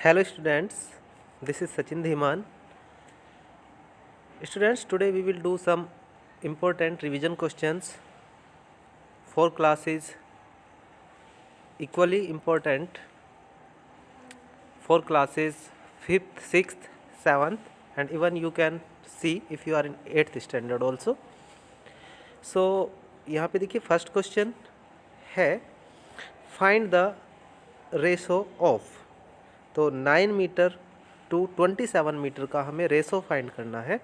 Hello students, this is Sachin Dhiman. Students, today we will do some important revision questions for classes, equally important for classes 5th, 6th, 7th and even you can see if you are in 8th standard also. So यहाँ पे देखिए first question है find the ratio of, तो 9 metre to 27 metre का हमें ratio find करना है।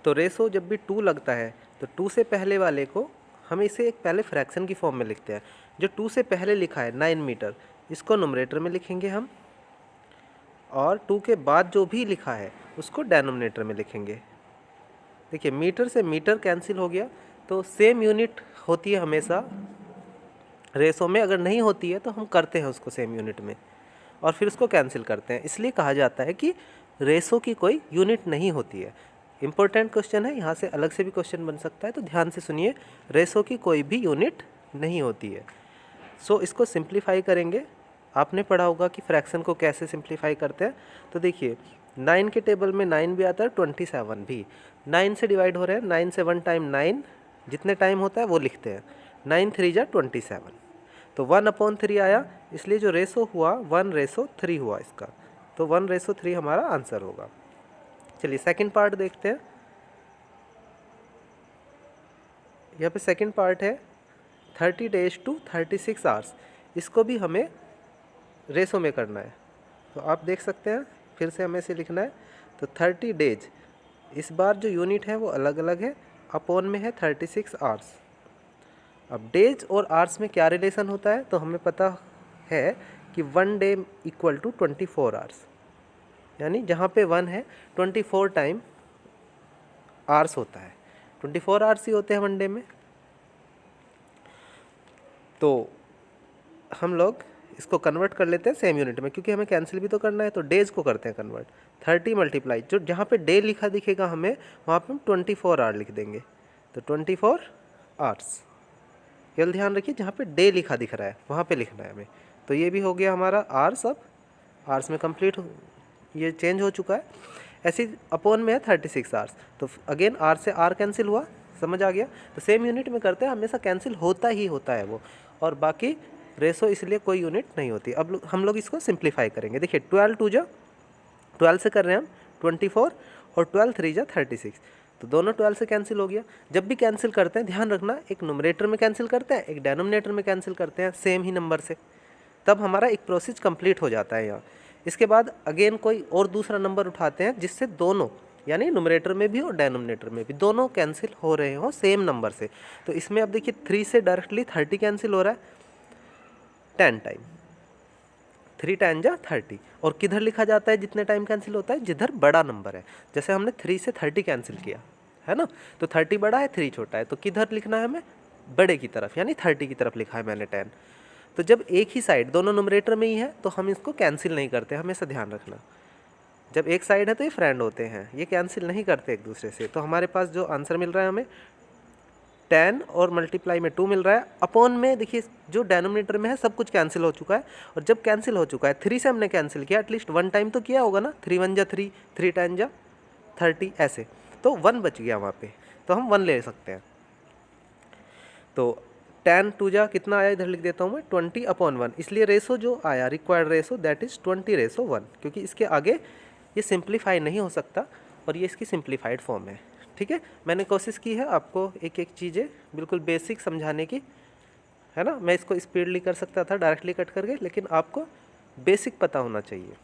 तो रेशो जब भी 2 लगता है तो 2 से पहले वाले को हम इसे एक पहले फ्रैक्शन की फॉर्म में लिखते हैं। जो 2 से पहले लिखा है 9 मीटर, इसको नुमरेटर में लिखेंगे हम, और 2 के बाद जो भी लिखा है उसको डेनोमिनेटर में लिखेंगे। देखिए मीटर से मीटर कैंसिल हो गया, तो सेम यूनिट होती है हमेशा रेशो में, अगर नहीं होती है तो हम करते हैं उसको सेम यूनिट में और फिर उसको कैंसिल करते हैं। इसलिए कहा जाता है कि रेशो की कोई यूनिट नहीं होती है। इम्पोर्टेंट क्वेश्चन है, यहाँ से अलग से भी क्वेश्चन बन सकता है, तो ध्यान से सुनिए। रेशो की कोई भी यूनिट नहीं होती है। सो इसको सिंप्लीफाई करेंगे। आपने पढ़ा होगा कि फ्रैक्शन को कैसे सिंप्लीफाई करते हैं। तो देखिए 9 के टेबल में 9 भी आता है, 27 भी 9 से डिवाइड हो रहे हैं। 9 से 1 टाइम 9 जितने टाइम होता है वो लिखते हैं। 9 3 जा 27, तो 1/3 आया, इसलिए जो रेशो हुआ 1:3 हुआ इसका, तो 1:3 हमारा आंसर होगा। चलिए सेकंड पार्ट देखते हैं। यहाँ पे सेकंड पार्ट है 30 days to 36 hours, इसको भी हमें रेशो में करना है। तो आप देख सकते हैं, फिर से हमें इसे लिखना है। तो 30 days, इस बार जो यूनिट है वो अलग अलग है, अपॉन में है 36 hours। अब डेज और आवर्स में क्या रिलेशन होता है, तो हमें पता है कि 1 day इक्वल टू 24 hours, यानी जहाँ पे 1 है 24 टाइम आवर्स होता है, 24 आवर्स ही होते हैं 1 day में। तो हम लोग इसको कन्वर्ट कर लेते हैं सेम यूनिट में, क्योंकि हमें कैंसिल भी तो करना है, तो डेज को करते हैं कन्वर्ट। 30 मल्टीप्लाई, जो जहाँ पे डे लिखा दिखेगा हमें, वहाँ पे हम 24 आवर लिख देंगे। तो 24 आवर्स, केवल ध्यान रखिए जहाँ पे डे लिखा दिख रहा है वहाँ पे लिखना है हमें। तो ये भी हो गया हमारा आवर्स। अब आवर्स में कंप्लीट ये चेंज हो चुका है। ऐसे अपॉन में है 36 आवर्स, तो अगेन आर से आर कैंसिल हुआ, समझ आ गया। तो सेम यूनिट में करते हैं, हमेशा कैंसिल होता ही होता है वो, और बाकी रेशो इसलिए कोई यूनिट नहीं होती। अब हम लोग इसको सिंप्लीफाई करेंगे। देखिए 12 2 जा 12 से कर रहे हैं हम 24, और 12 3 जा 36, तो दोनों 12 से कैंसिल हो गया। जब भी कैंसिल करते हैं ध्यान रखना, एक नुमरेटर में कैंसिल करते हैं, एक डेनोमिनेटर में कैंसिल करते हैं सेम ही नंबर से, तब हमारा एक प्रोसेस कंप्लीट हो जाता है यहाँ। इसके बाद अगेन कोई और दूसरा नंबर उठाते हैं जिससे दोनों, यानी नुमरेटर में भी और डेनोमिनेटर में भी दोनों कैंसिल हो रहे हो सेम नंबर से। तो इसमें अब देखिए 3 से डायरेक्टली 30 कैंसिल हो रहा है 10 टाइम, 3 10 जा 30। और किधर लिखा जाता है जितने टाइम कैंसिल होता है, जिधर बड़ा नंबर है। जैसे हमने 3 से 30 कैंसिल किया है ना, तो 30 बड़ा है 3 छोटा है, तो किधर लिखना है हमें, बड़े की तरफ, यानी 30 की तरफ लिखा है मैंने 10। तो जब एक ही साइड दोनों नुमरेटर में ही है तो हम इसको कैंसिल नहीं करते, हमेशा ध्यान रखना। जब एक साइड है तो ये फ्रेंड होते हैं, ये कैंसिल नहीं करते एक दूसरे से। तो हमारे पास जो आंसर मिल रहा है हमें 10 और मल्टीप्लाई में 2 मिल रहा है। अपॉन में देखिए जो डेनोमिनेटर में है सब कुछ कैंसिल हो चुका है, और जब कैंसिल हो चुका है 3 से हमने कैंसिल किया, एटलीस्ट 1 टाइम तो किया होगा ना, 3 1 जा 3, 3 10 जा 30 ऐसे, तो 1 बच गया वहाँ पे, तो हम 1 ले सकते हैं। तो 10 2 जा कितना आया, इधर लिख देता हूँ मैं 20/1, इसलिए रेशो जो आया रिक्वायर्ड रेशो दैट इज़ 20:1, क्योंकि इसके आगे ये सिंप्लीफाई नहीं हो सकता, और ये इसकी सिंप्लीफाइड फॉर्म है। ठीक है, मैंने कोशिश की है आपको एक एक चीज़ें बिल्कुल बेसिक समझाने की, है ना। मैं इसको स्पीडली कर सकता था डायरेक्टली कट करके, लेकिन आपको बेसिक पता होना चाहिए।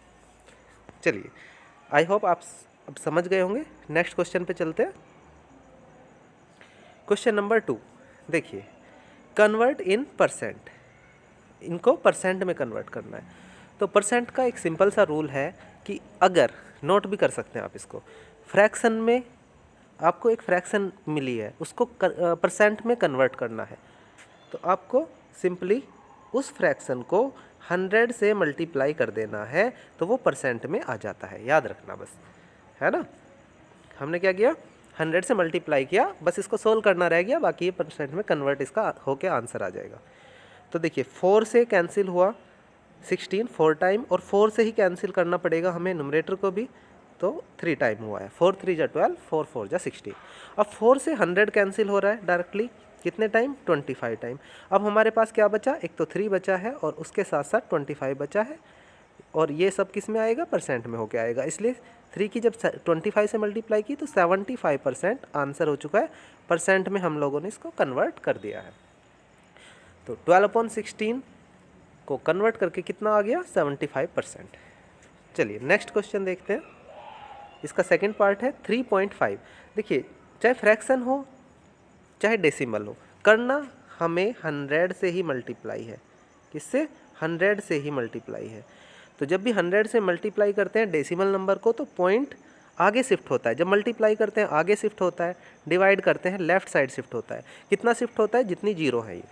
चलिए आई होप आप अब समझ गए होंगे। नेक्स्ट क्वेश्चन पे चलते हैं। क्वेश्चन नंबर 2 देखिए, कन्वर्ट इन परसेंट, इनको परसेंट में कन्वर्ट करना है। तो परसेंट का एक सिंपल सा रूल है कि अगर, नोट भी कर सकते हैं आप इसको, फ्रैक्शन में आपको एक फ्रैक्शन मिली है, उसको परसेंट में कन्वर्ट करना है, तो आपको सिंपली उस फ्रैक्शन को 100 से मल्टीप्लाई कर देना है, तो वो परसेंट में आ जाता है। याद रखना बस, है ना। हमने क्या किया, 100 से मल्टीप्लाई किया, बस इसको सोल्व करना रह गया, बाकी ये परसेंट में कन्वर्ट इसका होके आंसर आ जाएगा। तो देखिए 4 से कैंसिल हुआ 16 4 टाइम, और 4 से ही कैंसिल करना पड़ेगा हमें न्यूमरेटर को भी, तो 3 टाइम हुआ है। 4 3 जा 12, 4 4 जा 16। अब 4 से 100 कैंसिल हो रहा है डायरेक्टली, कितने टाइम? 25 टाइम। अब हमारे पास क्या बचा? एक तो 3 बचा है और उसके साथ साथ 25 बचा है, और ये सब किस में आएगा? परसेंट में होके आएगा। इसलिए 3 की जब 25 से मल्टीप्लाई की तो 75% आंसर हो चुका है। परसेंट में हम लोगों ने इसको कन्वर्ट कर दिया है। तो 12/16 को कन्वर्ट करके कितना आ गया? 75%। चलिए नेक्स्ट क्वेश्चन देखते हैं। इसका सेकंड पार्ट है 3.5। देखिए, चाहे फ्रैक्शन हो चाहे डेसिमल हो, करना हमें 100 से ही मल्टीप्लाई है। किससे? 100 से ही मल्टीप्लाई है। तो जब भी 100 से मल्टीप्लाई करते हैं डेसिमल नंबर को, तो पॉइंट आगे शिफ्ट होता है। जब मल्टीप्लाई करते हैं आगे शिफ्ट होता है, डिवाइड करते हैं लेफ्ट साइड शिफ्ट होता है। कितना शिफ्ट होता है? जितनी जीरो है ये।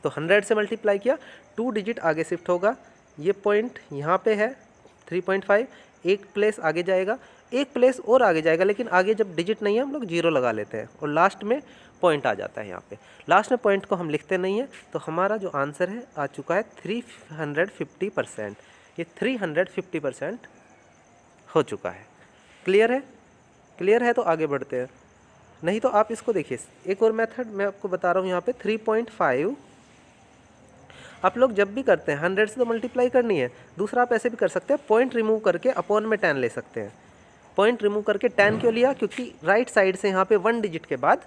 तो 100 से मल्टीप्लाई किया, 2 डिजिट आगे शिफ्ट होगा। ये पॉइंट यहाँ पे है 3.5, एक प्लेस आगे जाएगा, एक प्लेस और आगे जाएगा, लेकिन आगे जब डिजिट नहीं है हम लोग जीरो लगा लेते हैं, और लास्ट में पॉइंट आ जाता है। यहाँ पे लास्ट में पॉइंट को हम लिखते नहीं हैं। तो हमारा जो आंसर है आ चुका है 350%। ये 350% हो चुका है। क्लियर है? क्लियर है तो आगे बढ़ते हैं। नहीं तो आप इसको देखिए, एक और मेथड मैं आपको बता रहा हूँ यहाँ पे 3.5। आप लोग जब भी करते हैं 100 से तो मल्टीप्लाई करनी है, दूसरा आप ऐसे भी कर सकते हैं, पॉइंट रिमूव करके अपॉन में 10 ले सकते हैं। पॉइंट रिमूव करके 10 क्यों लिया? क्योंकि राइट साइड से यहाँ पे 1 डिजिट के बाद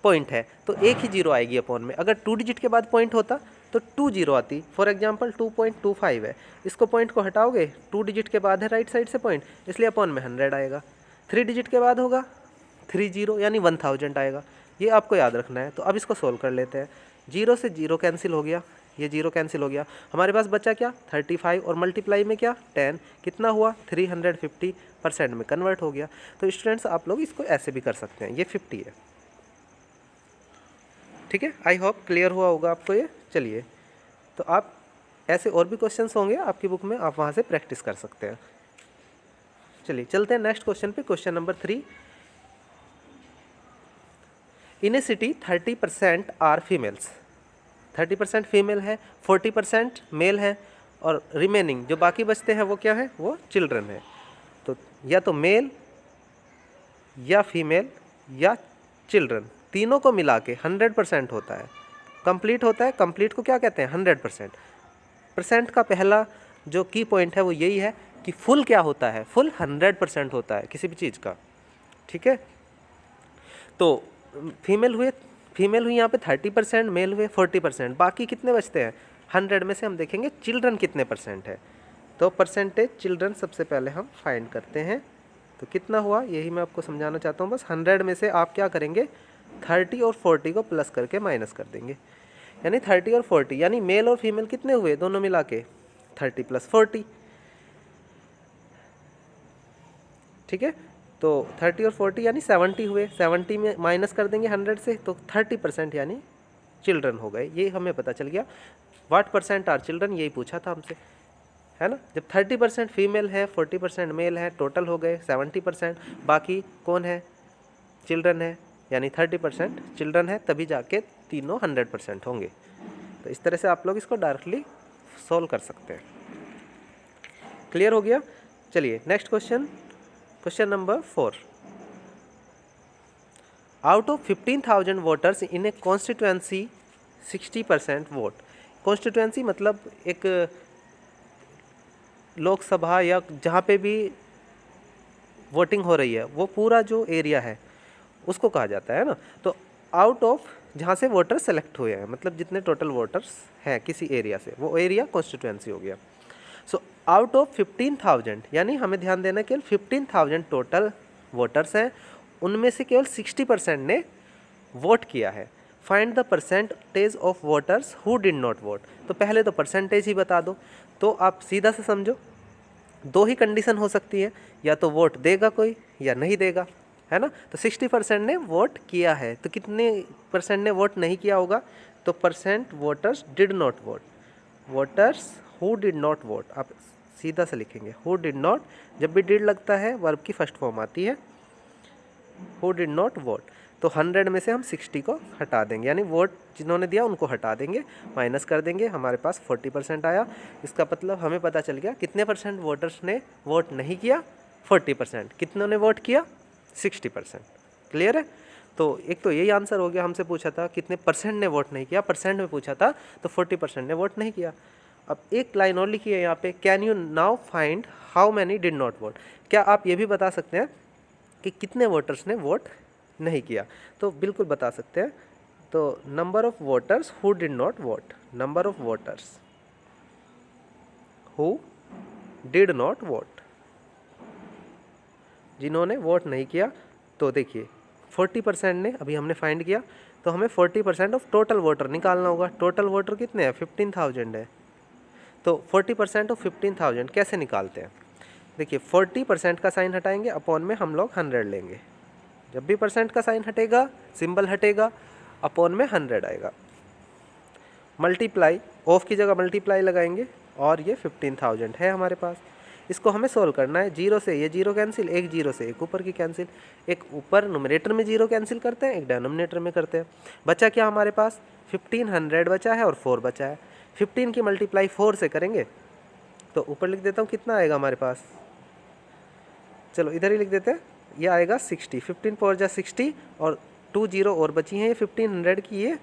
पॉइंट है, तो एक ही जीरो आएगी अपॉन में। अगर 2 डिजिट के बाद पॉइंट होता तो 2 जीरो आती। फॉर एग्जांपल 2.25 है, इसको पॉइंट को हटाओगे, 2 डिजिट के बाद है राइट साइड से पॉइंट, इसलिए अपॉन में 100 आएगा। 3 डिजिट के बाद होगा 3 जीरो, यानी 1000 आएगा। ये आपको याद रखना है। तो अब इसको सोल्व कर लेते हैं। जीरो से जीरो कैंसिल हो गया, ये जीरो कैंसिल हो गया, हमारे पास बचा क्या? 35, और मल्टीप्लाई में क्या? 10। कितना हुआ? 350% में कन्वर्ट हो गया। तो स्टूडेंट्स आप लोग इसको ऐसे भी कर सकते हैं। ये 50 है, ठीक है। आई होप क्लियर हुआ होगा आपको ये। चलिए, तो आप ऐसे और भी क्वेश्चंस होंगे आपकी बुक में, आप वहाँ से प्रैक्टिस कर सकते हैं। चलिए चलते हैं नेक्स्ट क्वेश्चन पे। Question number 3। In a city 30% are females. 30% female है, 40% मेल है, और रिमेनिंग जो बाकी बचते हैं वो क्या है? वो चिल्ड्रन है। तो या तो मेल या फीमेल या चिल्ड्रन, तीनों को मिला के 100% होता है, कंप्लीट होता है। कंप्लीट को क्या कहते हैं? 100%। परसेंट का पहला जो की पॉइंट है वो यही है कि फुल क्या होता है? फुल 100% होता है किसी भी चीज़ का, ठीक है। तो फीमेल हुई यहाँ पे 30%, मेल हुए 40%, बाकी कितने बचते हैं? 100 में से हम देखेंगे चिल्ड्रन कितने परसेंट है। तो परसेंटेज चिल्ड्रन सबसे पहले हम फाइंड करते हैं। तो कितना हुआ यही मैं आपको समझाना चाहता हूँ बस। 100 में से आप क्या करेंगे? 30 और 40 को प्लस करके माइनस कर देंगे, यानी 30 और 40, यानी मेल और फीमेल कितने हुए दोनों मिला के? 30 + 40, ठीक है। तो 30 और 40 यानी 70 हुए। 70 में माइनस कर देंगे 100 से, तो 30% यानी चिल्ड्रन हो गए। ये हमें पता चल गया। व्हाट परसेंट आर चिल्ड्रन, यही पूछा था हमसे, है ना। जब 30% फीमेल है, 40% मेल है, टोटल हो गए 70%, बाकी कौन है? चिल्ड्रन है, यानी 30% चिल्ड्रन है, तभी जाके तीनों 100% होंगे। तो इस तरह से आप लोग इसको डायरेक्टली सोल्व कर सकते हैं। क्लियर हो गया? चलिए next question, question number 4। Out of 15,000 voters in A constituency 60% vote. Constituency मतलब एक लोकसभा या जहाँ पे भी वोटिंग हो रही है वो पूरा जो एरिया है उसको कहा जाता है ना। तो आउट ऑफ जहाँ से वोटर सेलेक्ट हुए हैं, मतलब जितने टोटल वोटर्स हैं किसी एरिया से, वो एरिया कॉन्स्टिट्यूएंसी हो गया। सो आउट ऑफ 15,000, यानी हमें ध्यान देना केवल 15,000 टोटल वोटर्स हैं, उनमें से केवल 60% ने वोट किया है। Find the percentage of voters who did not vote. तो पहले तो परसेंटेज ही बता दो। तो आप सीधा से समझो, दो ही कंडीशन हो सकती है, या तो वोट देगा कोई या नहीं देगा, है ना। तो 60% ने वोट किया है, तो कितने परसेंट ने वोट नहीं किया होगा? तो percent voters did not vote. Voters who did not vote आप सीधा से लिखेंगे, हु डिड नॉट। जब भी डिड लगता है वर्ब की फर्स्ट फॉर्म आती है, हु डिड नॉट वोट। तो 100 में से हम 60 को हटा देंगे, यानी वोट जिन्होंने दिया उनको हटा देंगे, माइनस कर देंगे, हमारे पास 40% आया। इसका मतलब हमें पता चल गया कितने परसेंट वोटर्स ने वोट नहीं किया, 40%। कितनों ने वोट किया, 60%। क्लियर है? तो एक तो यही आंसर हो गया। हमसे पूछा था कितने परसेंट ने वोट नहीं किया, परसेंट में पूछा था, तो 40% ने वोट नहीं किया। अब एक लाइन और लिखी है यहाँ पे, can you now find how many did not vote. क्या आप ये भी बता सकते हैं कि कितने वोटर्स ने वोट नहीं किया? तो बिल्कुल बता सकते हैं। तो number of voters who did not vote, number of voters who did not vote, जिन्होंने वोट नहीं किया। तो देखिए 40% ने अभी हमने फाइंड किया, तो हमें 40% ऑफ टोटल वोटर निकालना होगा। टोटल वोटर कितने हैं, 15,000 है। तो 40% ऑफ 15,000 कैसे निकालते हैं? देखिए 40% का साइन हटाएंगे, अपॉन में हम लोग 100 लेंगे। जब भी परसेंट का साइन हटेगा, सिंबल हटेगा, अपॉन में 100 आएगा। मल्टीप्लाई, ऑफ की जगह मल्टीप्लाई लगाएंगे, और ये 15,000 है हमारे पास। इसको हमें सोल्व करना है। जीरो से ये जीरो कैंसिल, एक जीरो से एक ऊपर की कैंसिल, एक ऊपर नुमरेटर में जीरो कैंसिल करते हैं, एक डिनोमिनेटर में करते हैं। बचा क्या हमारे पास, 1500 बचा है और 4 बचा है। 15 की मल्टीप्लाई 4 से करेंगे, तो ऊपर लिख देता हूँ कितना आएगा हमारे पास, चलो इधर ही लिख देते हैं, ये आएगा 60। 15 4 जा 60, और 2 जीरो और बची हैं ये 1500 की, ये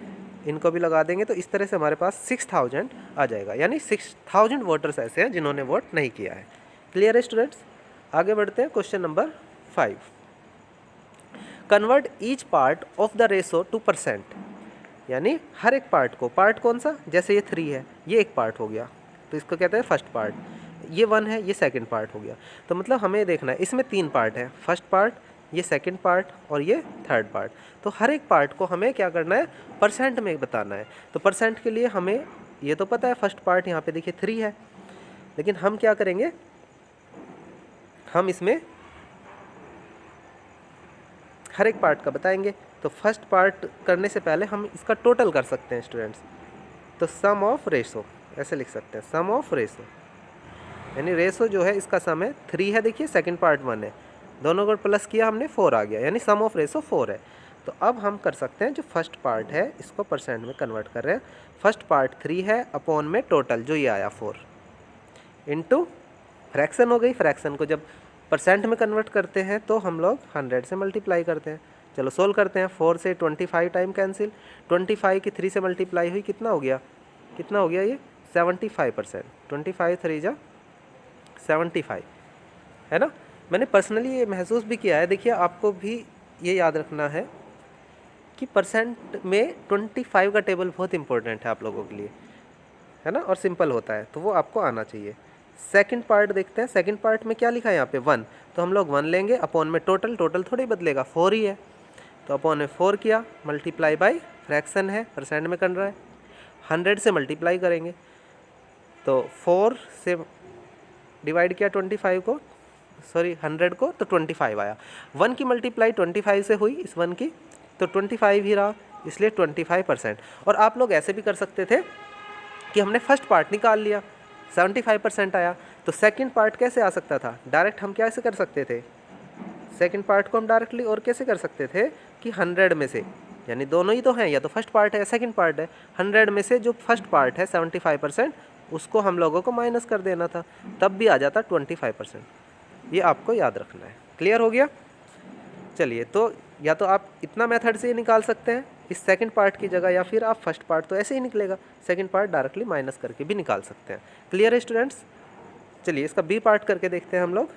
इनको भी लगा देंगे। तो इस तरह से हमारे पास 6000 आ जाएगा, यानी 6000 वोटर्स ऐसे हैं जिन्होंने वोट नहीं किया है। क्लियर है स्टूडेंट्स? आगे बढ़ते हैं, question number 5। Convert each part of the ratio two percent, यानी हर एक पार्ट को, पार्ट कौन सा, जैसे ये 3 है, ये एक पार्ट हो गया, तो इसको कहते हैं फर्स्ट पार्ट। ये 1 है, ये सेकंड पार्ट हो गया। तो मतलब हमें देखना है, इसमें 3 पार्ट है, फर्स्ट पार्ट, ये सेकंड पार्ट और ये थर्ड पार्ट। तो हर एक पार्ट को हमें क्या करना है, परसेंट में बताना है। तो परसेंट के लिए हमें ये तो पता है, फर्स्ट पार्ट यहाँ पे देखिए 3 है, लेकिन हम क्या करेंगे, हम इसमें हर एक पार्ट का बताएंगे। तो फर्स्ट पार्ट करने से पहले हम इसका टोटल कर सकते हैं स्टूडेंट्स। तो सम ऑफ रेशो ऐसे लिख सकते हैं, सम ऑफ रेशो, यानी रेशो जो है इसका सम है 3 है, देखिए सेकंड पार्ट 1 है, दोनों को प्लस किया हमने 4 आ गया, यानी सम ऑफ रेशो 4 है। तो अब हम कर सकते हैं, जो फर्स्ट पार्ट है इसको परसेंट में कन्वर्ट कर रहे हैं। फर्स्ट पार्ट 3 है, अपॉन में टोटल जो ये आया 4, इनटू फ्रैक्शन हो गई। फ्रैक्शन को जब परसेंट में कन्वर्ट करते हैं तो हम लोग 100 से मल्टीप्लाई करते हैं। चलो सोल्व करते हैं। 4 से 25 टाइम कैंसिल, 25 की 3 से मल्टीप्लाई हुई, कितना हो गया, कितना हो गया ये 75%। 25 3 जा 75 है ना। मैंने पर्सनली ये महसूस भी किया है। देखिए आपको भी ये याद रखना है कि परसेंट में 25 का टेबल बहुत इंपॉर्टेंट है आप लोगों के लिए, है ना, और सिंपल होता है, तो वो आपको आना चाहिए। सेकंड पार्ट देखते हैं। सेकंड पार्ट में क्या लिखा है यहाँ पे 1, तो हम लोग 1 लेंगे, अपॉन में टोटल, टोटल थोड़ी बदलेगा, 4 ही है, तो अपॉन में 4 किया, मल्टीप्लाई बाय फ्रैक्शन है, परसेंट में कर रहा है, 100 से मल्टीप्लाई करेंगे, तो 4 से डिवाइड किया 25 को, सॉरी 100 को, तो 25 आया। 1 की मल्टीप्लाई 25 से हुई, इस 1 की, तो 25 ही रहा, इसलिए 25%। और आप लोग ऐसे भी कर सकते थे कि हमने फर्स्ट पार्ट निकाल लिया, 75% आया, तो सेकंड पार्ट कैसे आ सकता था, डायरेक्ट हम कैसे कर सकते थे, सेकंड पार्ट को हम डायरेक्टली और कैसे कर सकते थे कि 100 में से, यानी दोनों ही तो हैं, या तो फर्स्ट पार्ट है या सेकंड पार्ट है, 100 में से जो फर्स्ट पार्ट है 75%, उसको हम लोगों को माइनस कर देना था, तब भी आ जाता 25%। ये आपको याद रखना है। क्लियर हो गया? चलिए, तो या तो आप इतना मेथड से ही निकाल सकते हैं इस सेकंड पार्ट की जगह, या फिर आप फर्स्ट पार्ट तो ऐसे ही निकलेगा, सेकंड पार्ट डायरेक्टली माइनस करके भी निकाल सकते हैं। क्लियर है स्टूडेंट्स? चलिए इसका बी पार्ट करके देखते हैं हम लोग।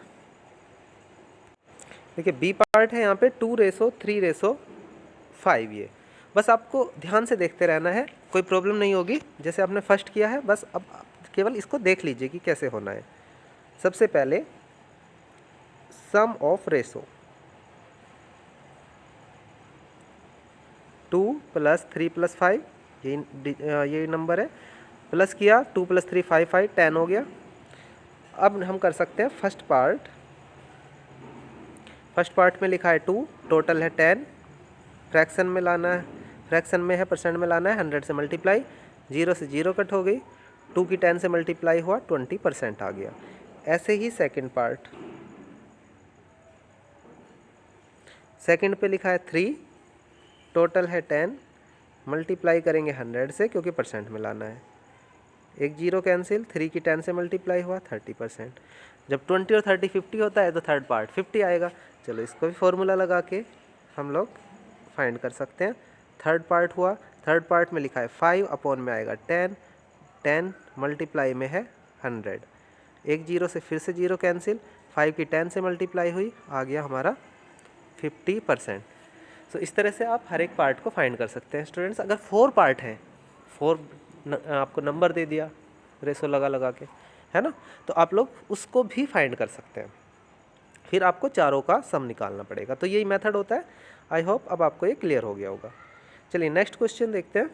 देखिए बी पार्ट है यहाँ पे 2:3:5। ये बस आपको ध्यान से देखते रहना है, कोई प्रॉब्लम नहीं होगी, जैसे आपने फर्स्ट किया है, बस अब केवल इसको देख लीजिए कि कैसे होना है। सबसे पहले सम ऑफ रेशो 2 + 3 + 5, यही नंबर है, प्लस किया 2 + 3 5 5 10 हो गया। अब हम कर सकते हैं फर्स्ट पार्ट। फर्स्ट पार्ट में लिखा है 2, टोटल है 10, फ्रैक्शन में लाना है, फ्रैक्शन में है, परसेंट में लाना है, 100 से मल्टीप्लाई, 0 से 0 कट हो गई, 2 की 10 से मल्टीप्लाई हुआ, 20% आ गया। ऐसे ही सेकंड पार्ट, सेकंड पे लिखा है 3, टोटल है 10, मल्टीप्लाई करेंगे 100 से क्योंकि परसेंट में लाना है, एक जीरो कैंसिल, 3 की 10 से मल्टीप्लाई हुआ 30%। जब 20 और 30 50 होता है तो थर्ड पार्ट 50 आएगा। चलो इसको भी फॉर्मूला लगा के हम लोग फाइंड कर सकते हैं। थर्ड पार्ट हुआ, थर्ड पार्ट में लिखा है 5 अपॉन में आएगा 10, 10 मल्टीप्लाई में है 100, एक जीरो से फिर से जीरो कैंसिल, 5 की 10 से मल्टीप्लाई हुई, आ गया हमारा 50%। सो इस तरह से आप हर एक पार्ट को फाइंड कर सकते हैं स्टूडेंट्स। अगर 4 पार्ट हैं, 4 आपको नंबर दे दिया रेशो लगा लगा के, है ना, तो आप लोग उसको भी फाइंड कर सकते हैं। फिर आपको चारों का सम निकालना पड़ेगा। तो यही मेथड होता है। आई होप अब आपको ये क्लियर हो गया होगा। चलिए नेक्स्ट क्वेश्चन देखते हैं।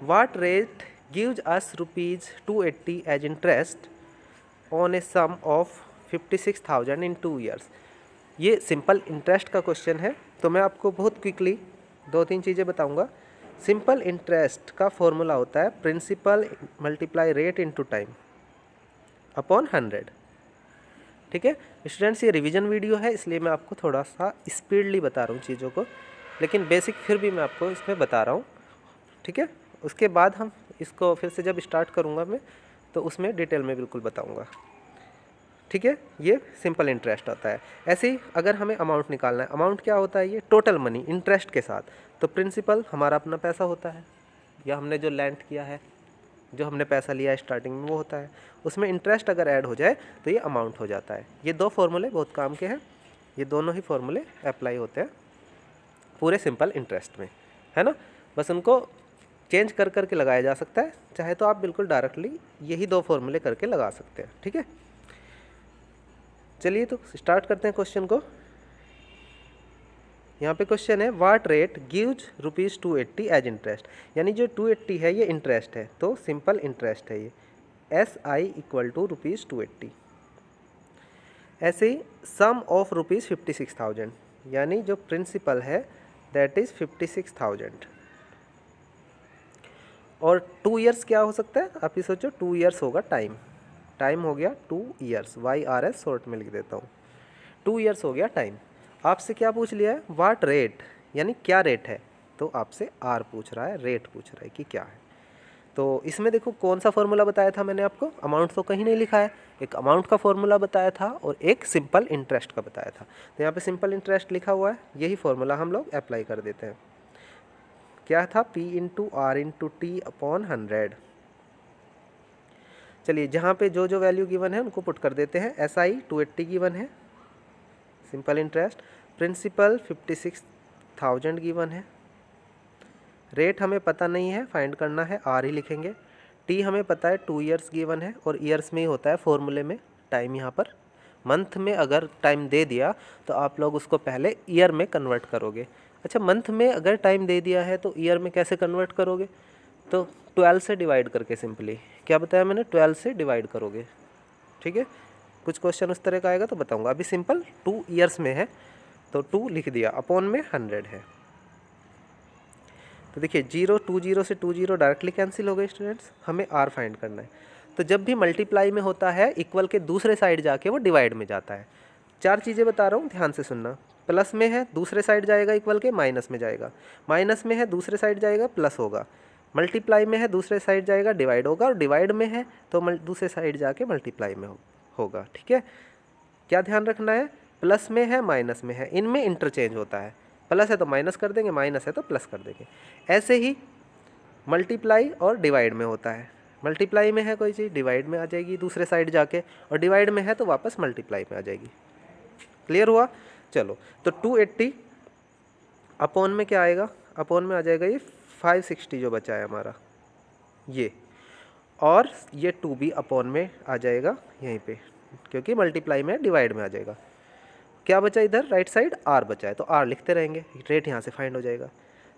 What rate gives us ₹280 as interest on a sum of 56,000 in 2 years. ये सिंपल इंटरेस्ट का क्वेश्चन है, तो मैं आपको बहुत क्विकली 2-3 चीज़ें बताऊंगा। सिंपल इंटरेस्ट का फॉर्मूला होता है principal multiply rate into time upon 100। ठीक है स्टूडेंट्स, ये रिवीजन वीडियो है इसलिए मैं आपको थोड़ा सा स्पीडली बता रहा हूँ चीज़ों को, लेकिन बेसिक फिर भी मैं आपको इसमें बता रहा हूँ। ठीक है, उसके बाद हम इसको फिर से जब स्टार्ट करूँगा मैं तो उसमें डिटेल में बिल्कुल बताऊँगा। ठीक है, ये सिंपल इंटरेस्ट होता है। ऐसे ही अगर हमें अमाउंट निकालना है, अमाउंट क्या होता है, ये टोटल मनी इंटरेस्ट के साथ। तो प्रिंसिपल हमारा अपना पैसा होता है, या हमने जो लैंड किया है, जो हमने पैसा लिया है स्टार्टिंग में वो होता है, उसमें इंटरेस्ट अगर ऐड हो जाए तो ये अमाउंट हो जाता है। ये दो फॉर्मूले बहुत काम के हैं, ये दोनों ही फॉर्मूले अप्लाई होते हैं पूरे सिंपल इंटरेस्ट में, है ना। बस उनको चेंज कर करके लगाया जा सकता है, चाहे तो आप बिल्कुल डायरेक्टली यही दो फॉर्मूले करके लगा सकते हैं। ठीक है, चलिए तो स्टार्ट करते हैं क्वेश्चन को। यहाँ पे क्वेश्चन है what rate gives ₹280 as interest, यानी जो 280 है ये इंटरेस्ट है, तो सिंपल इंटरेस्ट है ये, SI इक्वल टू ₹280। ऐसे ही सम ऑफ ₹56,000, यानी जो प्रिंसिपल है दैट इज़ 56,000। और 2 ईयर्स क्या हो सकता है, आप ये सोचो 2 ईयर्स होगा टाइम, टाइम हो गया 2 ईयर्स, YRS शॉर्ट में लिख देता हूँ, 2 ईयर्स हो गया टाइम। आपसे क्या पूछ लिया है, व्हाट रेट, यानी क्या रेट है, तो आपसे आर पूछ रहा है, रेट पूछ रहा है कि क्या है। तो इसमें देखो कौन सा फॉर्मूला बताया था मैंने आपको, अमाउंट तो कहीं नहीं लिखा है, एक अमाउंट का फॉर्मूला बताया था और एक सिंपल इंटरेस्ट का बताया था। तो यहाँ पे सिंपल इंटरेस्ट लिखा हुआ है, यही फॉर्मूला हम लोग अप्लाई कर देते हैं। क्या था, P into R into T upon 100। चलिए जहाँ पे जो जो वैल्यू गिवन है उनको पुट कर देते हैं। SI 280 गिवन है, सिंपल इंटरेस्ट, प्रिंसिपल 56,000 गिवन है, रेट हमें पता नहीं है, फाइंड करना है, आर ही लिखेंगे। टी हमें पता है 2 ईयर्स गिवन है, और ईयर्स में ही होता है फॉर्मूले में टाइम। यहाँ पर मंथ में अगर टाइम दे दिया तो आप लोग उसको पहले ईयर में कन्वर्ट करोगे। अच्छा, मंथ में अगर टाइम दे दिया है तो ईयर में कैसे कन्वर्ट करोगे, तो 12 से डिवाइड करके, सिंपली क्या बताया मैंने, 12 से डिवाइड करोगे। ठीक है, कुछ क्वेश्चन उस तरह का आएगा तो बताऊंगा। अभी सिंपल 2 ईयर्स में है तो 2 लिख दिया, अपॉन में 100 है। तो देखिए 0 से 2 डायरेक्टली कैंसिल हो गए स्टूडेंट्स, हमें आर फाइंड करना है। तो जब भी मल्टीप्लाई में होता है इक्वल के दूसरे साइड जाके वो डिवाइड में जाता है। 4 चीज़ें बता रहा हूँ, ध्यान से सुनना। प्लस में है दूसरे साइड जाएगा इक्वल के माइनस में जाएगा, माइनस में है दूसरे साइड जाएगा प्लस होगा, मल्टीप्लाई में है दूसरे साइड जाएगा डिवाइड होगा, और डिवाइड में है तो दूसरे साइड जाके मल्टीप्लाई में होगा। ठीक है, क्या ध्यान रखना है, प्लस में है माइनस में है, इनमें इंटरचेंज होता है, प्लस है तो माइनस कर देंगे, माइनस है तो प्लस कर देंगे। ऐसे ही मल्टीप्लाई और डिवाइड में होता है, मल्टीप्लाई में है कोई चीज़ डिवाइड में आ जाएगी दूसरे साइड जाके, और डिवाइड में है तो वापस मल्टीप्लाई में आ जाएगी। क्लियर हुआ। चलो तो 280 अपॉन में क्या आएगा, अपॉन में आ जाएगा ये 560 जो बचा है हमारा ये, और ये 2 भी अपॉन में आ जाएगा यहीं पे, क्योंकि मल्टीप्लाई में डिवाइड में आ जाएगा। क्या बचा इधर राइट साइड, आर बचा है, तो आर लिखते रहेंगे, रेट यहाँ से फाइंड हो जाएगा।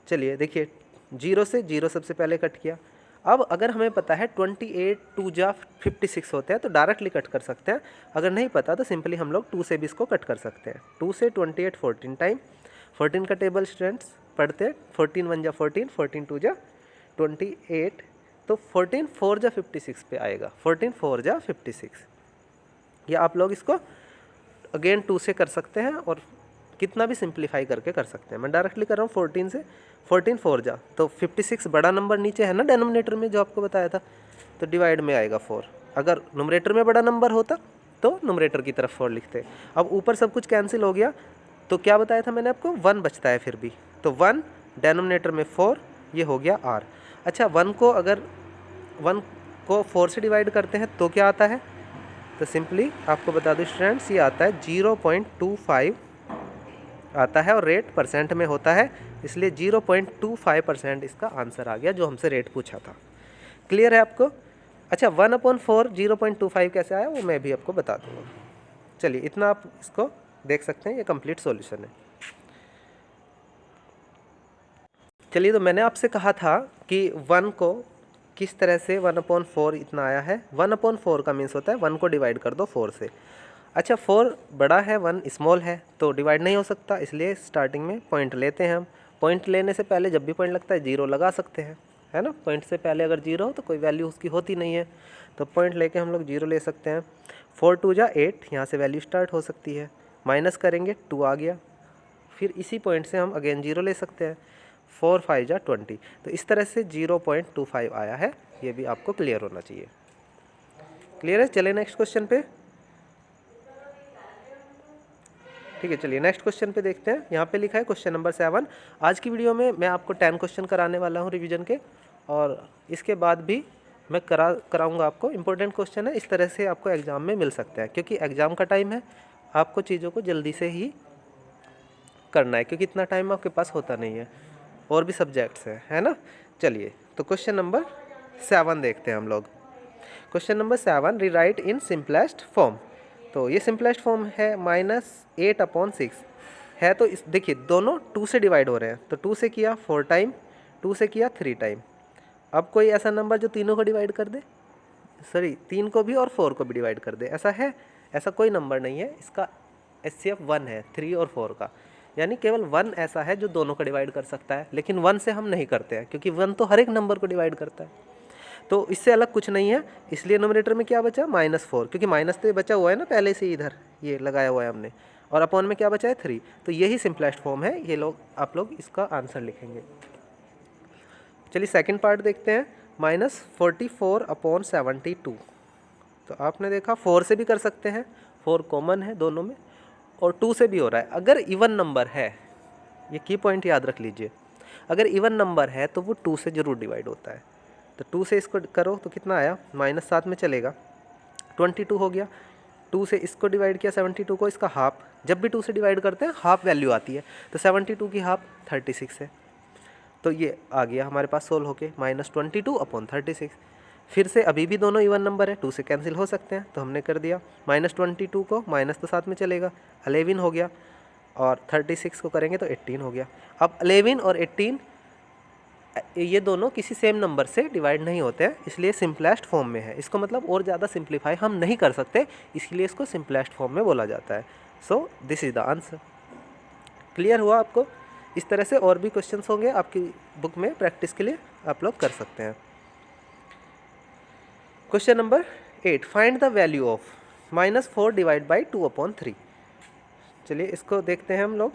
चलिए देखिए 0 से 0 सबसे पहले कट किया। अब अगर हमें पता है 28 2 जा 56 होते हैं तो डायरेक्टली कट कर सकते हैं, अगर नहीं पता तो सिंपली हम लोग 2 से भी इसको कट कर सकते हैं। 2 से 28 14 टाइम, 14 का टेबल स्टूडेंट्स पढ़ते हैं, 14 1 जा 14, 14 2 जा 28, तो 14 4 जा 56 पे आएगा, 14 4 जा 56। या आप लोग इसको अगेन 2 से कर सकते हैं और कितना भी सिंप्लीफाई करके कर सकते हैं। मैं डायरेक्टली कर रहा हूँ 14 से, 14 4 जा तो 56 बड़ा नंबर नीचे है ना डेनोमिनेटर में जो आपको बताया था, तो डिवाइड में आएगा 4। अगर नुमरेटर में बड़ा नंबर होता तो नुमरेटर की तरफ 4 लिखते। अब ऊपर सब कुछ कैंसिल हो गया तो क्या बताया था मैंने आपको, 1 बचता है फिर भी, तो 1 डेनोमिनेटर में 4, ये हो गया r। अच्छा 1 को अगर 1 को 4 से डिवाइड करते हैं तो क्या आता है, तो सिंपली आपको बता दूं स्टूडेंट्स, ये आता है 0.25 आता है और रेट परसेंट में होता है, इसलिए 0.25% इसका आंसर आ गया जो हमसे रेट पूछा था। क्लियर है आपको? अच्छा 1/4 0.25 कैसे आया वो मैं भी आपको बता दूंगा। चलिए इतना आप इसको देख सकते हैं, ये कंप्लीट सॉल्यूशन है। चलिए तो मैंने आपसे कहा था कि 1 को किस तरह से 1/4 इतना आया है। 1/4 का मीन्स होता है 1 को डिवाइड कर दो 4 से। अच्छा 4 बड़ा है 1 स्मॉल है तो डिवाइड नहीं हो सकता, इसलिए स्टार्टिंग में पॉइंट लेते हैं हम। पॉइंट लेने से पहले जब भी पॉइंट लगता है 0 लगा सकते हैं, है ना। पॉइंट से पहले अगर 0 हो तो कोई वैल्यू उसकी होती नहीं है, तो पॉइंट लेके हम लोग 0 ले सकते हैं। 4 2 जा 8, यहाँ से वैल्यू स्टार्ट हो सकती है, माइनस करेंगे 2 आ गया, फिर इसी पॉइंट से हम अगेन 0 ले सकते हैं। 4 5 जा 20, तो इस तरह से 0.25 आया है, ये भी आपको क्लियर होना चाहिए। क्लियर है? चलिए नेक्स्ट क्वेश्चन पे। ठीक है चलिए नेक्स्ट क्वेश्चन पे देखते हैं। यहाँ पे लिखा है क्वेश्चन नंबर 7। आज की वीडियो में मैं आपको 10 क्वेश्चन कराने वाला हूँ रिवीजन के, और इसके बाद भी मैं कराऊंगा आपको। इंपॉर्टेंट क्वेश्चन है, इस तरह से आपको एग्ज़ाम में मिल सकता है, क्योंकि एग्ज़ाम का टाइम है, आपको चीज़ों को जल्दी से ही करना है, क्योंकि इतना टाइम आपके पास होता नहीं है, और भी सब्जेक्ट्स हैं, है ना। चलिए तो क्वेश्चन नंबर 7 देखते हैं हम लोग। Question number 7, rewrite in simplest form. तो ये सिंपलेस्ट फॉर्म है -8/6 है, तो इस देखिए दोनों 2 से डिवाइड हो रहे हैं, तो 2 से किया 4 टाइम, 2 से किया 3 टाइम। अब कोई ऐसा नंबर जो तीनों को डिवाइड कर दे, सॉरी 3 को भी और 4 को भी डिवाइड कर दे, ऐसा है? ऐसा कोई नंबर नहीं है। इसका HCF 1 है 3 और 4 का, यानी केवल 1 ऐसा है जो दोनों को डिवाइड कर सकता है, लेकिन 1 से हम नहीं करते हैं, क्योंकि 1 तो हर एक नंबर को डिवाइड करता है, तो इससे अलग कुछ नहीं है। इसलिए नोमिनेटर में क्या बचा, -4, क्योंकि माइनस तो ये बचा हुआ है ना पहले से, इधर ये लगाया हुआ है हमने, और अपॉन में क्या बचा है 3, तो यही सिंपलेस्ट फॉर्म है। ये लोग आप लोग इसका आंसर लिखेंगे। चलिए सेकंड पार्ट देखते हैं, -44/72। तो आपने देखा 4 से भी कर सकते हैं, 4 कॉमन है दोनों में, और 2 से भी हो रहा है। अगर इवन नंबर है, ये की पॉइंट याद रख लीजिए, अगर इवन नंबर है तो वो 2 से ज़रूर डिवाइड होता है। तो 2 से इसको करो तो कितना आया, -7 में चलेगा, 22 हो गया। 2 से इसको डिवाइड किया 72 को, इसका हाफ, जब भी 2 से डिवाइड करते हैं हाफ वैल्यू आती है, तो 72 की हाफ 36 है, तो ये आ गया हमारे पास सोल्व होके -22/36। फिर से अभी भी दोनों इवन नंबर है, 2 से कैंसिल हो सकते हैं, तो हमने कर दिया -22 को माइनस तो साथ में चलेगा, 11 हो गया, और 36 को करेंगे तो 18 हो गया। अब 11 और 18 ये दोनों किसी सेम नंबर से डिवाइड नहीं होते हैं, इसलिए सिंपलेस्ट फॉर्म में है। इसको मतलब और ज़्यादा सिंप्लीफाई हम नहीं कर सकते, इसलिए इसको सिंपलेस्ट फॉर्म में बोला जाता है। So this is the answer. Clear हुआ आपको? इस तरह से और भी क्वेश्चंस होंगे आपकी बुक में, प्रैक्टिस के लिए आप लोग कर सकते हैं। Question number 8, find the value of -4 divide by 2/3। चलिए इसको देखते हैं हम लोग।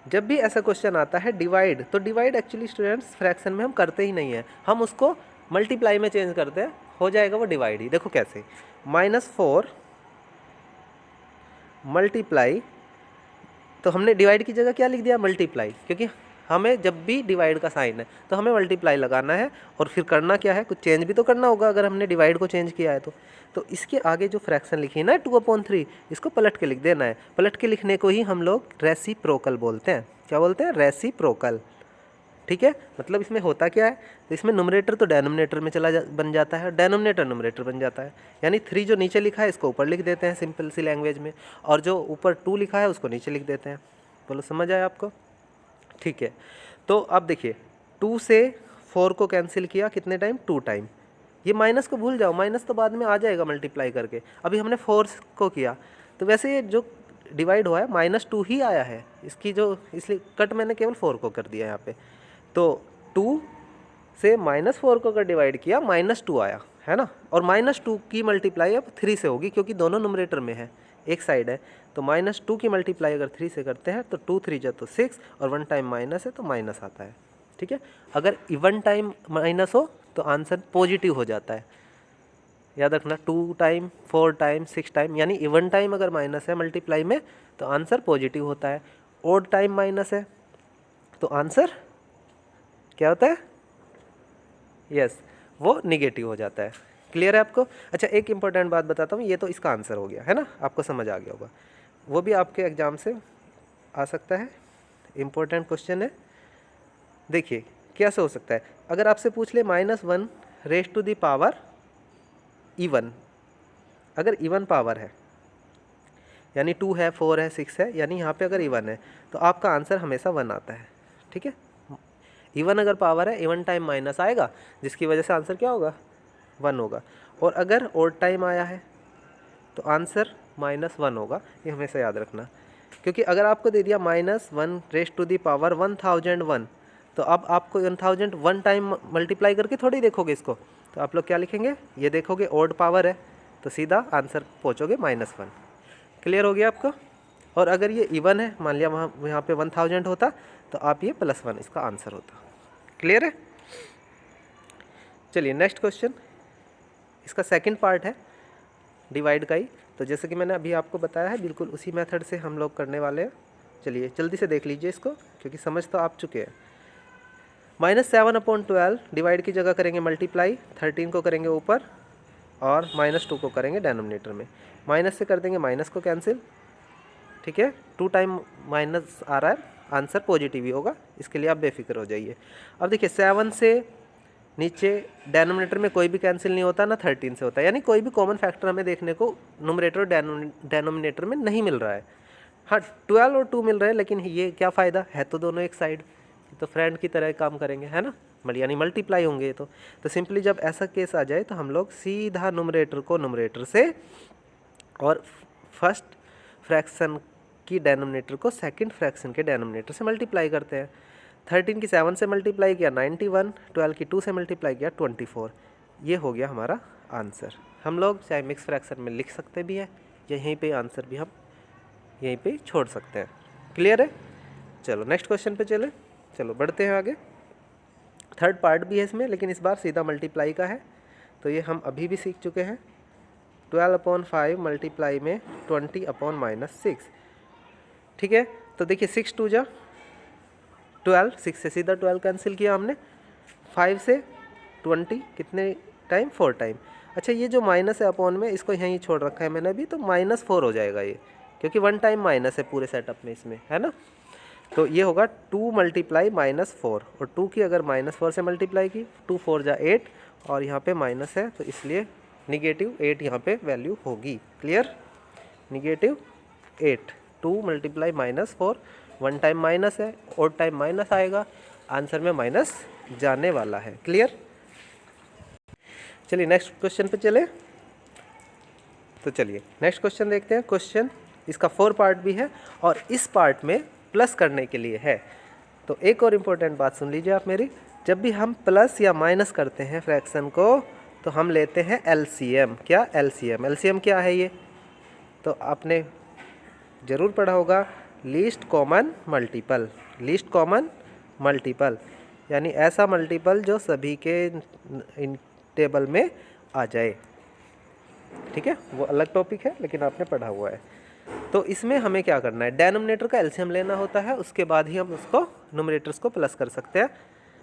जब भी ऐसा क्वेश्चन आता है डिवाइड, तो डिवाइड एक्चुअली स्टूडेंट्स फ्रैक्शन में हम करते ही नहीं है, हम उसको मल्टीप्लाई में चेंज करते हैं, हो जाएगा वो डिवाइड ही। देखो कैसे, -4 मल्टीप्लाई, तो हमने डिवाइड की जगह क्या लिख दिया, मल्टीप्लाई, क्योंकि हमें जब भी डिवाइड का साइन है तो हमें मल्टीप्लाई लगाना है, और फिर करना क्या है, कुछ चेंज भी तो करना होगा अगर हमने डिवाइड को चेंज किया है तो इसके आगे जो फ्रैक्शन लिखी है ना 2/3, इसको पलट के लिख देना है। पलट के लिखने को ही हम लोग रेसिप्रोकल बोलते हैं। क्या बोलते हैं? रेसिप्रोकल। ठीक है, मतलब इसमें होता क्या है, तो इसमें नुमरेटर तो डेनोमिनेटर में बन जाता है, डेनोमिनेटर नुमरेटर बन जाता है, यानी 3 जो नीचे लिखा है इसको ऊपर लिख देते हैं सिंपल सी लैंग्वेज में, और जो ऊपर 2 लिखा है उसको नीचे लिख देते हैं। बोलो समझ आया आपको? ठीक है, तो अब देखिए 2 से 4 को कैंसिल किया कितने टाइम, 2 टाइम। ये माइनस को भूल जाओ, माइनस तो बाद में आ जाएगा मल्टीप्लाई करके, अभी हमने 4 को किया, तो वैसे ये जो डिवाइड हुआ है -2 ही आया है, इसकी जो, इसलिए कट मैंने केवल 4 को कर दिया यहाँ पे। तो 2 से -4 को अगर डिवाइड किया -2 आया, है ना, और -2 की मल्टीप्लाई अब 3 से होगी, क्योंकि दोनों नुमरेटर में है, एक साइड है, तो -2 की मल्टीप्लाई अगर 3 से करते हैं तो 2 3 जा तो 6 और 1 टाइम माइनस है तो माइनस आता है। ठीक है, अगर इवन टाइम माइनस हो तो आंसर पॉजिटिव हो जाता है। याद रखना 2 टाइम 4 टाइम 6 टाइम, यानी इवन टाइम अगर माइनस है मल्टीप्लाई में तो आंसर पॉजिटिव होता है। ओड टाइम माइनस है तो आंसर क्या होता है? यस, वो निगेटिव हो जाता है। क्लियर है आपको? अच्छा, एक इंपॉर्टेंट बात बताता हूँ, ये तो इसका आंसर हो गया है ना, आपको समझ आ गया होगा। वो भी आपके एग्जाम से आ सकता है, इम्पोर्टेंट क्वेश्चन है। देखिए कैसे हो सकता है, अगर आपसे पूछ ले -1 raise to the power even, अगर इवन पावर है यानी 2 है 4 है 6 है, यानी यहाँ पे अगर इवन है तो आपका आंसर हमेशा 1 आता है। ठीक है, इवन अगर पावर है, इवन टाइम माइनस आएगा, जिसकी वजह से आंसर क्या होगा? 1 होगा। और अगर ओड टाइम आया है तो आंसर -1 होगा, ये हमेशा याद रखना। क्योंकि अगर आपको दे दिया -1 रेज टू दी पावर 1001, तो अब आपको 1000 1 टाइम मल्टीप्लाई करके थोड़ी देखोगे इसको, तो आप लोग क्या लिखेंगे? ये देखोगे ओड पावर है तो सीधा आंसर पहुँचोगे -1। क्लियर हो गया आपको? और अगर ये इवन है, मान लिया वहाँ यहाँ पे 1000 होता तो आप ये +1 इसका आंसर होता। क्लियर है? चलिए नेक्स्ट क्वेश्चन, इसका सेकंड पार्ट है डिवाइड का ही। तो जैसे कि मैंने अभी आपको बताया है, बिल्कुल उसी मेथड से हम लोग करने वाले हैं। चलिए जल्दी से देख लीजिए इसको, क्योंकि समझ तो आप चुके हैं। -7/12 डिवाइड की जगह करेंगे मल्टीप्लाई, 13 को करेंगे ऊपर और -2 को करेंगे डेनोमिनेटर में। माइनस से कर देंगे माइनस को कैंसिल। ठीक है, 2 टाइम माइनस आ रहा है, आंसर पॉजिटिव ही होगा, इसके लिए आप बेफिक्र हो जाइए। अब देखिए 7 से नीचे डेनोमिनेटर में कोई भी कैंसिल नहीं होता, ना 13 से होता है, यानी कोई भी कॉमन फैक्टर हमें देखने को नुमरेटर और डेनोमिनेटर में नहीं मिल रहा है। हाँ 12 और 2 मिल रहे हैं, लेकिन ये क्या फ़ायदा है, तो दोनों एक साइड, तो फ्रेंड की तरह काम करेंगे, है ना, यानी मल्टीप्लाई होंगे। तो सिंपली जब ऐसा केस आ जाए तो हम लोग सीधा नुमरेटर को नुमरेटर से और फर्स्ट फ्रैक्शन की डेनोमिनेटर को सेकंड फ्रैक्शन के डेनोमिनेटर से मल्टीप्लाई करते हैं। 13 की 7 से मल्टीप्लाई किया 91, 12 की 2 से मल्टीप्लाई किया 24। ये हो गया हमारा आंसर। हम लोग चाहे मिक्स फ्रैक्शन में लिख सकते भी हैं, या यहीं पे आंसर भी हम यहीं पे छोड़ सकते हैं। क्लियर है? चलो नेक्स्ट क्वेश्चन पे चले, चलो बढ़ते हैं आगे। थर्ड पार्ट भी है इसमें, लेकिन इस बार सीधा मल्टीप्लाई का है, तो ये हम अभी भी सीख चुके हैं। 12/5 मल्टीप्लाई में 20/-6। ठीक है, तो देखिए 6 2 जा 12, 6 से सीधा 12 कैंसिल किया हमने, 5 से 20 कितने टाइम? 4 टाइम। अच्छा, ये जो माइनस है अपॉन में, इसको यहीं छोड़ रखा है मैंने अभी, तो -4 हो जाएगा ये, क्योंकि 1 टाइम माइनस है पूरे सेटअप में इसमें, है ना। तो ये होगा 2 मल्टीप्लाई -4, और 2 की अगर -4 से मल्टीप्लाई की, 2 4 जा 8, और यहाँ पे माइनस है तो इसलिए -8 यहाँ पे वैल्यू होगी। क्लियर? -8, 2 मल्टीप्लाई -4, 1 टाइम माइनस है, और टाइम माइनस आएगा, आंसर में माइनस जाने वाला है। क्लियर? चलिए नेक्स्ट क्वेश्चन पे चले, तो चलिए नेक्स्ट क्वेश्चन देखते हैं। क्वेश्चन इसका 4 पार्ट भी है, और इस पार्ट में प्लस करने के लिए है। तो एक और इम्पोर्टेंट बात सुन लीजिए आप मेरी, जब भी हम प्लस या माइनस करते हैं फ्रैक्शन को, तो हम लेते हैं एलसीएम। क्या? एलसीएम। एलसीएम क्या है ये? तो आपने ज़रूर पढ़ा होगा, least common multiple. Least common multiple यानी ऐसा मल्टीपल जो सभी के इन टेबल में आ जाए। ठीक है, वो अलग टॉपिक है, लेकिन आपने पढ़ा हुआ है। तो इसमें हमें क्या करना है, डेनोमिनेटर का एलसीएम लेना होता है, उसके बाद ही हम उसको न्यूमरेटर्स को प्लस कर सकते हैं,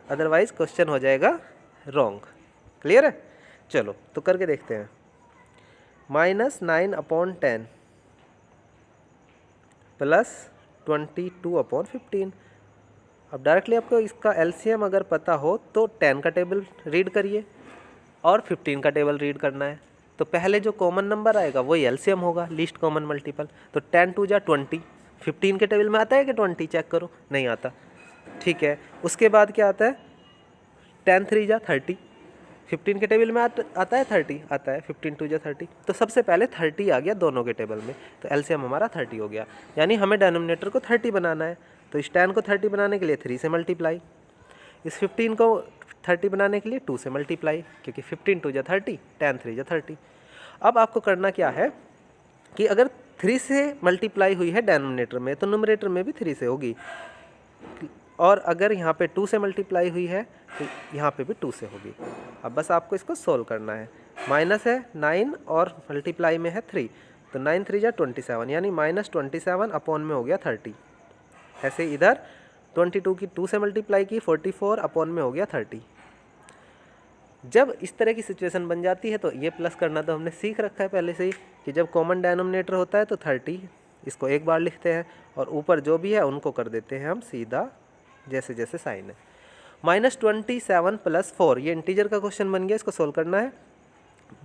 अदरवाइज क्वेश्चन हो जाएगा रॉन्ग। क्लियर है? चलो तो करके देखते हैं। -9/10 प्लस 22/15। अब डायरेक्टली आपको इसका एलसीएम अगर पता हो तो 10 का टेबल रीड करिए और 15 का टेबल रीड करना है। तो पहले जो कॉमन नंबर आएगा वही एलसीएम होगा, लीस्ट कॉमन मल्टीपल। तो 10 2 जा 20, 15 के टेबल में आता है कि 20? चेक करो, नहीं आता। ठीक है, उसके बाद क्या आता है? 10 3 जा 30, 15 के टेबल में आता है 30, आता है 15 2 जा 30। तो सबसे पहले 30 आ गया दोनों के टेबल में, तो एलसीएम हमारा 30 हो गया। यानी हमें डेनोमिनेटर को 30 बनाना है, तो इस 10 को 30 बनाने के लिए 3 से मल्टीप्लाई, इस 15 को 30 बनाने के लिए 2 से मल्टीप्लाई, क्योंकि 15 2 जा 30, 10 3 जा 30। अब आपको करना क्या है कि अगर 3 से मल्टीप्लाई हुई है डेनोमिनेटर में, तो न्यूमरेटर में भी 3 से होगी। और अगर यहाँ पे 2 से मल्टीप्लाई हुई है तो यहाँ पे भी 2 से होगी। अब बस आपको इसको सोल्व करना है। माइनस है 9 और मल्टीप्लाई में है 3, तो 9 3 जा 27, यानी -27 अपॉन में हो गया 30। ऐसे इधर 22 की 2 से मल्टीप्लाई की 44 अपॉन में हो गया 30। जब इस तरह की सिचुएशन बन जाती है तो ये प्लस करना तो हमने सीख रखा है पहले से ही कि जब कॉमन डिनोमिनेटर होता है तो 30 इसको एक बार लिखते हैं और ऊपर जो भी है उनको कर देते हैं हम सीधा जैसे जैसे साइन है। -27 + 4 ये इंटीजर का क्वेश्चन बन गया, इसको सोल्व करना है।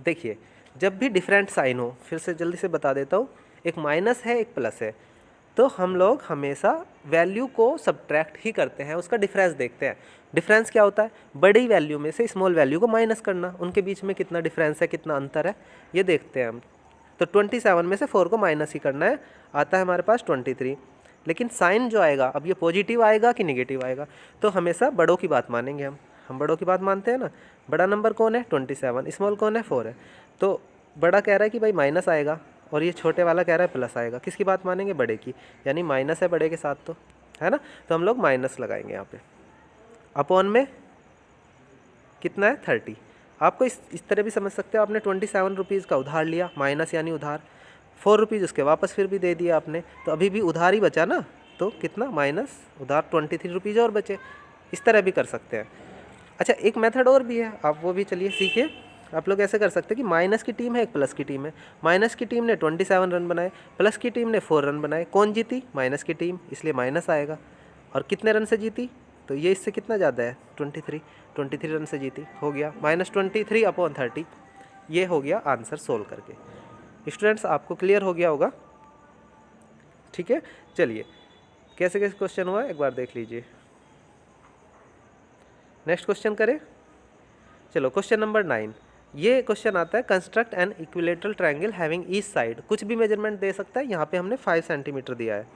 देखिए जब भी डिफरेंट साइन हो, फिर से जल्दी से बता देता हूँ, एक माइनस है एक प्लस है, तो हम लोग हमेशा वैल्यू को सब्ट्रैक्ट ही करते हैं, उसका डिफरेंस देखते हैं। डिफरेंस क्या होता है? बड़ी वैल्यू में से स्मॉल वैल्यू को माइनस करना, उनके बीच में कितना डिफरेंस है, कितना अंतर है, ये देखते हैं हम। तो 27 में से 4 को माइनस ही करना है, आता है हमारे पास 23। लेकिन साइन जो आएगा, अब ये पॉजिटिव आएगा कि निगेटिव आएगा, तो हमेशा बड़ों की बात मानेंगे हम बड़ों की बात मानते हैं ना। बड़ा नंबर कौन है? 27, स्मॉल कौन है? 4 है। तो बड़ा कह रहा है कि भाई माइनस आएगा और ये छोटे वाला कह रहा है प्लस आएगा, किसकी बात मानेंगे? बड़े की, यानी माइनस है बड़े के साथ, तो है ना, तो हम लोग माइनस लगाएंगे यहाँ पे। अपॉन में कितना है? 30। आपको इस तरह भी समझ सकते हो, आपने 27 रुपीज़ का उधार लिया, माइनस यानी उधार, 4 रुपीज़ उसके वापस फिर भी दे दिया आपने, तो अभी भी उधार ही बचा ना, तो कितना माइनस उधार 23 रुपीज़ और बचे। इस तरह भी कर सकते हैं। अच्छा एक मेथड और भी है, आप वो भी चलिए सीखिए। आप लोग ऐसे कर सकते हैं कि माइनस की टीम है एक प्लस की टीम है, माइनस की टीम ने 27 रन बनाए, प्लस की टीम ने 4 रन बनाए, कौन जीती? माइनस की टीम, इसलिए माइनस आएगा। और कितने रन से जीती? तो ये इससे कितना ज़्यादा है? 23 रन से जीती, हो गया -23 अपॉन 30। ये हो गया आंसर सोल्व करके। स्टूडेंट्स आपको क्लियर हो गया होगा, ठीक है। चलिए कैसे कैसे क्वेश्चन हुआ एक बार देख लीजिए। नेक्स्ट क्वेश्चन करें। चलो क्वेश्चन नंबर 9, ये क्वेश्चन आता है construct an equilateral triangle having each side. कुछ भी मेजरमेंट दे सकता है, यहाँ पे हमने 5 सेंटीमीटर दिया है।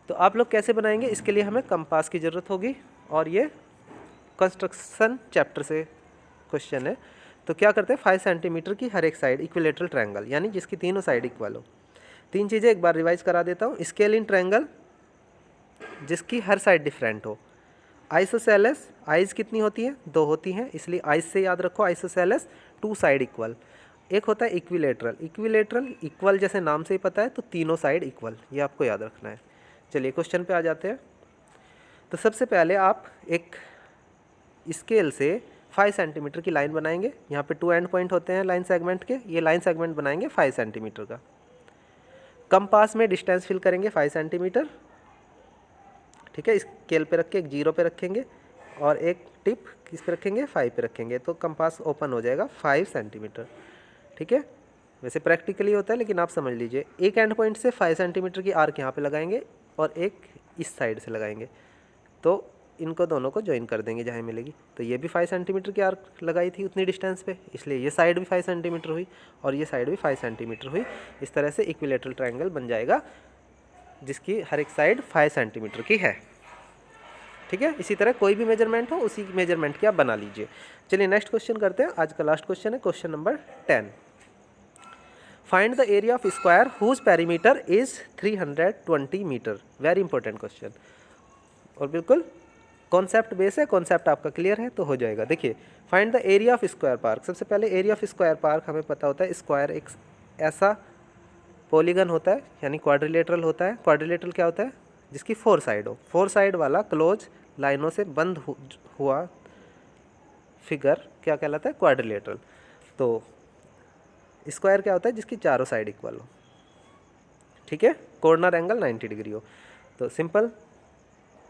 तो आप लोग कैसे बनाएंगे? इसके लिए हमें कंपास की ज़रूरत होगी, और ये कंस्ट्रक्शन चैप्टर से क्वेश्चन है। तो क्या करते हैं, 5 सेंटीमीटर की हर एक साइड इक्विलेटरल ट्रायंगल, यानी जिसकी तीनों साइड इक्वल हो। 3 चीज़ें एक बार रिवाइज करा देता हूँ। स्केल इन ट्रायंगल जिसकी हर साइड डिफरेंट हो। आइसोसेलेस, आइज कितनी होती है? 2 होती हैं, इसलिए आइज से याद रखो आइसोसेलेस 2 साइड इक्वल। एक होता है इक्विलेटरल, इक्विलेटरल इक्वल जैसे नाम से ही पता है, तो तीनों साइड इक्वल, ये आपको याद रखना है। चलिए क्वेश्चन पे आ जाते हैं। तो सबसे पहले आप एक स्केल से 5 सेंटीमीटर की लाइन बनाएंगे। यहाँ पे 2 एंड पॉइंट होते हैं लाइन सेगमेंट के, ये लाइन सेगमेंट बनाएंगे 5 सेंटीमीटर का। कंपास में डिस्टेंस फिल करेंगे 5 सेंटीमीटर, ठीक है। स्केल पे रख के एक 0 पे रखेंगे और एक टिप किस पे रखेंगे? 5 पे रखेंगे, तो कंपास ओपन हो जाएगा 5 सेंटीमीटर, ठीक है। वैसे प्रैक्टिकली होता है, लेकिन आप समझ लीजिए। एक एंड पॉइंट से 5 सेंटीमीटर की आर्क यहाँ पे लगाएंगे और एक इस साइड से लगाएंगे, तो इनको दोनों को ज्वाइन कर देंगे जहाँ मिलेगी। तो ये भी 5 सेंटीमीटर की आर्क लगाई थी उतनी डिस्टेंस पे, इसलिए ये साइड भी 5 सेंटीमीटर हुई और ये साइड भी 5 सेंटीमीटर हुई। इस तरह से इक्विलेटरल ट्रायंगल बन जाएगा जिसकी हर एक साइड 5 सेंटीमीटर की है, ठीक है। इसी तरह कोई भी मेजरमेंट हो उसी मेजरमेंट की आप बना लीजिए। चलिए नेक्स्ट क्वेश्चन करते हैं। आज का लास्ट क्वेश्चन है question number 10। Find the area of square whose perimeter is 320 metre. Very important question, और बिल्कुल कॉन्सेप्ट बेस है, कॉन्सेप्ट आपका क्लियर है तो हो जाएगा। देखिए find the area of square park. सबसे पहले एरिया ऑफ स्क्वायर पार्क हमें पता होता है, स्क्वायर एक ऐसा पॉलीगन होता है, यानी क्वाड्रिलेटरल होता है। क्वाड्रिलेटरल क्या होता है? जिसकी 4 साइड हो, 4 साइड वाला क्लोज लाइनों से बंद हुआ फिगर क्या कहलाता है? क्वाड्रिलेटरल। तो स्क्वायर क्या होता है? जिसकी चारों साइड इक्वल हो, ठीक है, कॉर्नर एंगल 90 डिग्री हो। तो सिंपल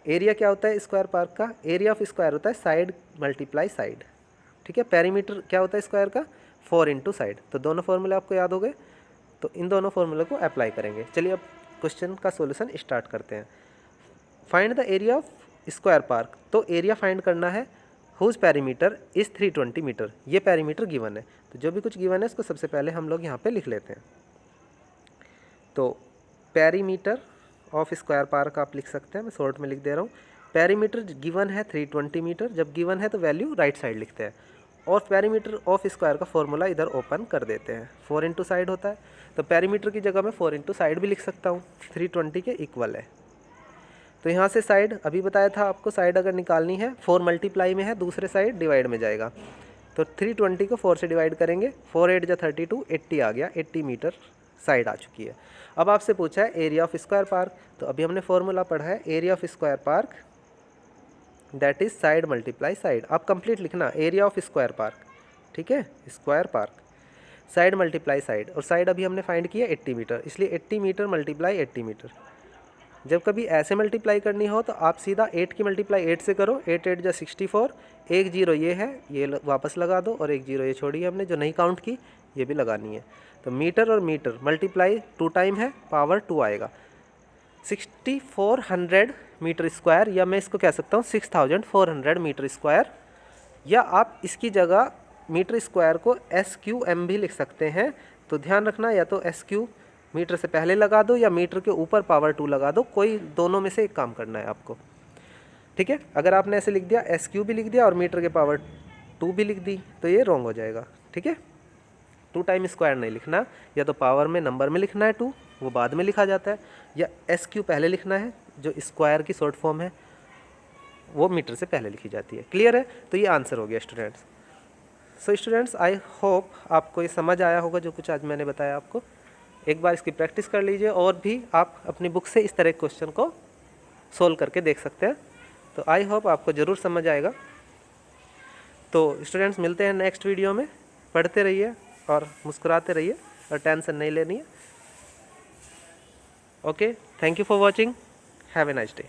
एरिया क्या होता है स्क्वायर पार्क का? एरिया ऑफ स्क्वायर होता है साइड मल्टीप्लाई साइड, ठीक है। पेरीमीटर क्या होता है स्क्वायर का? 4 इंटू साइड। तो दोनों फॉर्मूले आपको याद हो गए, तो इन दोनों फॉर्मूले को अप्लाई करेंगे। चलिए अब क्वेश्चन का सॉल्यूशन स्टार्ट करते हैं। Find the area of square park. तो एरिया फाइंड करना है हुज पेरीमीटर इज़ 320 मीटर। ये पेरीमीटर गिवन है, तो जो भी कुछ गिवन है उसको सबसे पहले हम लोग यहाँ पे लिख लेते हैं। तो पेरीमीटर ऑफ स्क्वायर पार्क आप लिख सकते हैं, मैं शॉर्ट में लिख दे रहा हूँ। पेरीमीटर गिवन है 320 मीटर, जब गिवन है तो वैल्यू राइट साइड लिखते हैं। और पेरीमीटर ऑफ स्क्वायर का फॉर्मूला इधर ओपन कर देते हैं, 4 इंटू साइड होता है, तो पेरीमीटर की जगह मैं 4 इंटू साइड भी लिख सकता हूँ, 320 के इक्वल है। तो यहाँ से साइड अभी बताया था आपको, साइड अगर निकालनी है 4 मल्टीप्लाई में है, दूसरे साइड डिवाइड में जाएगा, तो 320 को 4 से डिवाइड करेंगे, 4 8 जा 32, 80 आ गया, 80 मीटर साइड आ चुकी है। अब आपसे पूछा है एरिया ऑफ स्क्वायर पार्क, तो अभी हमने फॉर्मूला पढ़ा है area of square park that is side multiply side. आप कंप्लीट लिखना एरिया ऑफ स्क्वायर पार्क, ठीक है, square park side multiply side, और साइड अभी हमने फाइंड किया 80 मीटर, इसलिए 80 मीटर मल्टीप्लाई 80 मीटर। जब कभी ऐसे मल्टीप्लाई करनी हो तो आप सीधा 8 की मल्टीप्लाई 8 से करो, 8 8 जा 64, एक जीरो ये है, ये वापस लगा दो, और एक जीरो ये छोड़िए हमने जो नहीं काउंट की, ये भी लगानी है। तो मीटर और मीटर मल्टीप्लाई 2 टाइम है, पावर 2 आएगा, 6400 मीटर स्क्वायर, या मैं इसको कह सकता हूँ 6400 मीटर स्क्वायर, या आप इसकी जगह मीटर स्क्वायर को SQM भी लिख सकते हैं। तो ध्यान रखना, या तो SQ मीटर से पहले लगा दो या मीटर के ऊपर पावर 2 लगा दो, कोई दोनों में से एक काम करना है आपको, ठीक है। अगर आपने ऐसे लिख दिया SQ भी लिख दिया और मीटर के पावर 2 भी लिख दी तो ये रॉन्ग हो जाएगा, ठीक है। 2 टाइम स्क्वायर नहीं लिखना, या तो पावर में नंबर में लिखना है 2, वो बाद में लिखा जाता है, या SQ पहले लिखना है, जो स्क्वायर की शॉर्ट फॉर्म है वो मीटर से पहले लिखी जाती है। क्लियर है? तो ये आंसर हो गया students. So students I hope आपको ये समझ आया होगा जो कुछ आज मैंने बताया आपको। एक बार इसकी प्रैक्टिस कर लीजिए, और भी आप अपनी बुक से इस तरह के क्वेश्चन को सोल्व करके देख सकते हैं। तो आई होप आपको ज़रूर समझ आएगा। तो स्टूडेंट्स मिलते हैं नेक्स्ट वीडियो में, पढ़ते रहिए और मुस्कुराते रहिए, और टेंशन नहीं लेनी है। Okay, thank you for watching, have a nice day.